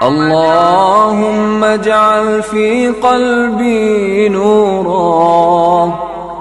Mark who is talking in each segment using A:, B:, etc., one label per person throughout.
A: اللهم اجعل في قلبي نورا،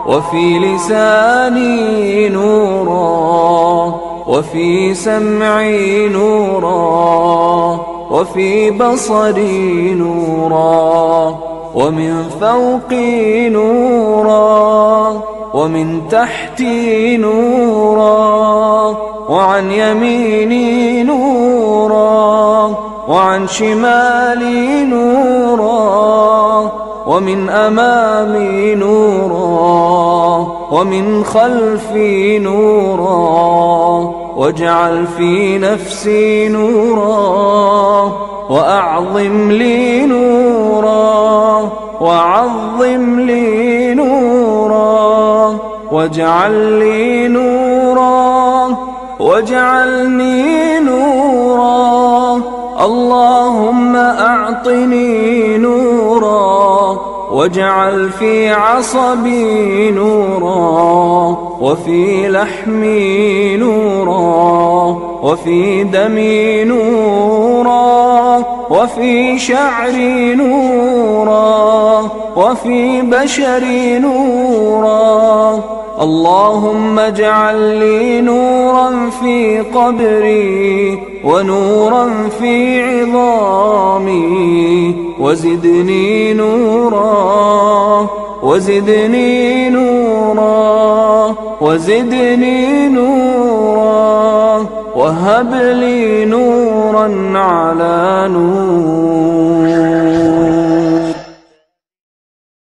A: وفي لساني نورا، وفي سمعي نورا، وفي بصري نورا، ومن فوقي نورا، ومن تحتي نورا، وعن يميني نورا، وعن شمالي نورا، ومن أمامي نورا، ومن خلفي نورا، واجعل في نفسي نورا، وأعظم لي نورا، وعظم لي نورا، واجعل لي نورا، واجعلني نورا. اللهم أعطني نورا، واجعل في عصبي نورا، وفي لحمي نورا، وفي دمي نورا، وفي شعري نورا، وفي بشري نورا. اللهم اجعل لي نورا في قبري، ونورا في عظامي، وزدني نورا، وزدني نورا، وزدني نورا، وهب لي نورا على نور.